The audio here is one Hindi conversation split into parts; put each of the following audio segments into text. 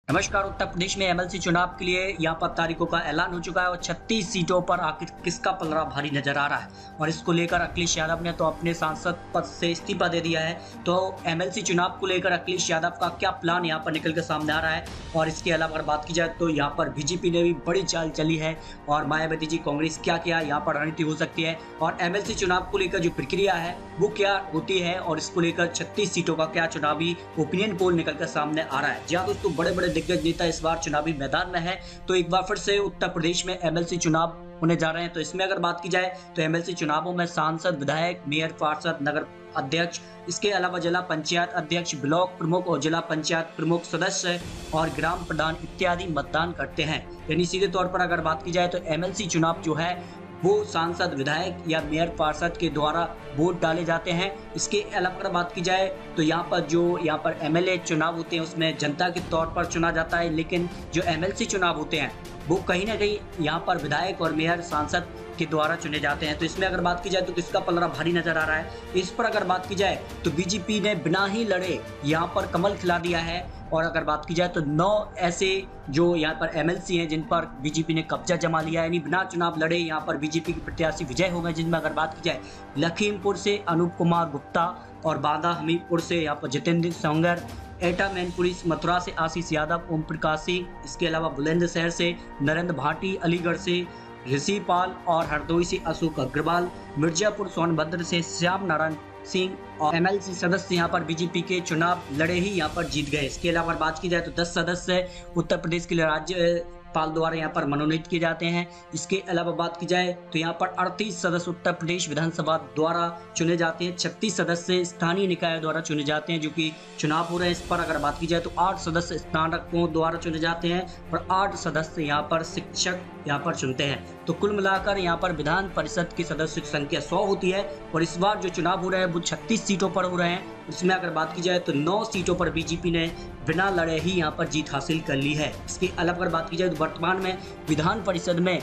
नमस्कार। उत्तर प्रदेश में एमएलसी चुनाव के लिए यहाँ पर तारीखों का ऐलान हो चुका है और 36 सीटों पर आखिर किसका पलड़ा भारी नजर आ रहा है और इसको लेकर अखिलेश यादव ने तो अपने सांसद पद से इस्तीफा दे दिया है। तो एमएलसी चुनाव को लेकर अखिलेश यादव का क्या प्लान यहाँ पर निकल कर सामने आ रहा है और इसके अलावा अगर बात की जाए तो यहाँ पर बीजेपी ने भी बड़ी चाल चली है और मायावती जी कांग्रेस क्या क्या यहाँ पर रणनीति हो सकती है और एमएलसी चुनाव को लेकर जो प्रक्रिया है वो क्या होती है और इसको लेकर 36 सीटों का क्या चुनावी ओपिनियन पोल निकलकर सामने आ रहा है। जी हाँ दोस्तों, बड़े बड़े दिग्गज नेता इस बार चुनावी मैदान में है। तो एक बार फिर से उत्तर प्रदेश में एमएलसी चुनाव होने जा रहे हैं। तो इसमें अगर बात की जाए तो एमएलसी चुनावों में सांसद, विधायक, मेयर, पार्षद, नगर अध्यक्ष, इसके अलावा जिला पंचायत अध्यक्ष, ब्लॉक प्रमुख और जिला पंचायत प्रमुख सदस्य और ग्राम प्रधान इत्यादि मतदान करते हैं। यानी सीधे तौर पर अगर बात की जाए तो एमएलसी चुनाव जो है वो सांसद, विधायक या मेयर, पार्षद के द्वारा वोट डाले जाते हैं। इसके अलावा अगर बात की जाए तो यहाँ पर एमएलए चुनाव होते हैं उसमें जनता के तौर पर चुना जाता है, लेकिन जो एमएलसी चुनाव होते हैं वो कहीं ना कहीं यहाँ पर विधायक और मेयर, सांसद के द्वारा चुने जाते हैं। तो इसमें अगर बात की जाए तो किसका पलड़ा भारी नजर आ रहा है, इस पर अगर बात की जाए तो बीजेपी ने बिना ही लड़े यहाँ पर कमल खिला दिया है। और अगर बात की जाए तो 9 ऐसे जो यहाँ पर एमएलसी हैं जिन पर बीजेपी ने कब्जा जमा लिया है, यानी बिना चुनाव लड़े यहाँ पर बीजेपी के प्रत्याशी विजय हो गए। जिनमें अगर बात की जाए लखीमपुर से अनूप कुमार गुप्ता और बांदा हमीरपुर से यहाँ पर जितेंद्र सोंगर, एटा मैनपुरी मथुरा से आशीष यादव, ओम प्रकाश सिंह, इसके अलावा बुलंदशहर से नरेंद्र भाटी, अलीगढ़ से ऋषि पाल और हरदोई से अशोक अग्रवाल, मिर्जापुर सोनभद्र से श्याम नारायण सिंह और एमएलसी सदस्य यहाँ पर बीजेपी के चुनाव लड़े ही यहाँ पर जीत गए। इसके अलावा बात की जाए तो 10 सदस्य उत्तर प्रदेश के लिए राज्यपाल द्वारा यहाँ पर मनोनीत किए जाते हैं। इसके अलावा बात की जाए तो यहाँ पर 38 सदस्य उत्तर प्रदेश विधानसभा द्वारा चुने जाते हैं, 36 सदस्य स्थानीय निकाय द्वारा चुने जाते हैं जो कि चुनाव हो रहे हैं। इस पर अगर बात की जाए तो 8 सदस्य स्नातकों द्वारा चुने जाते हैं और 8 सदस्य यहाँ पर शिक्षक यहाँ पर चुनते हैं। तो कुल मिलाकर यहाँ पर विधान परिषद की सदस्य की संख्या 100 होती है और इस बार जो चुनाव हो रहे हैं वो 36 सीटों पर हो रहे हैं। इसमें अगर बात की जाए तो 9 सीटों पर बीजेपी ने बिना लड़े ही यहाँ पर जीत हासिल कर ली है। इसके अलावा अगर बात की जाए तो वर्तमान में विधान परिषद में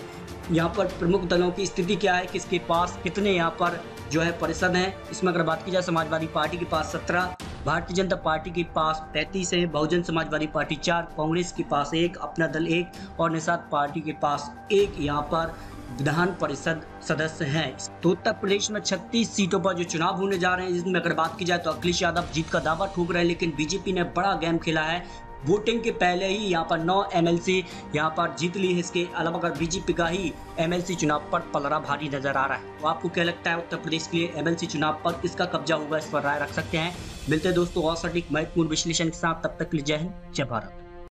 यहाँ पर प्रमुख दलों की स्थिति क्या है, किसके पास कितने यहाँ पर जो है परिषद हैं। इसमें अगर बात की जाए समाजवादी पार्टी के पास 17, भारतीय जनता पार्टी के पास 33 है, बहुजन समाजवादी पार्टी 4, कांग्रेस के पास 1, अपना दल 1 और निषाद पार्टी के पास 1 यहाँ पर विधान परिषद सदस्य हैं। तो उत्तर प्रदेश में 36 सीटों पर जो चुनाव होने जा रहे हैं, जिसमें अगर बात की जाए तो अखिलेश यादव जीत का दावा ठोक रहे हैं, लेकिन बीजेपी ने बड़ा गेम खेला है। वोटिंग के पहले ही यहाँ पर 9 एमएलसी यहाँ पर जीत ली है। इसके अलावा अगर बीजेपी का ही एमएलसी चुनाव पर पलड़ा भारी नजर आ रहा है। तो आपको क्या लगता है उत्तर प्रदेश के लिए एमएलसी चुनाव पर किसका कब्जा होगा, इस पर राय रख सकते हैं। मिलते हैं दोस्तों और सटीक महत्वपूर्ण विश्लेषण के साथ, तब तक के लिए जय हिंद, जय भारत।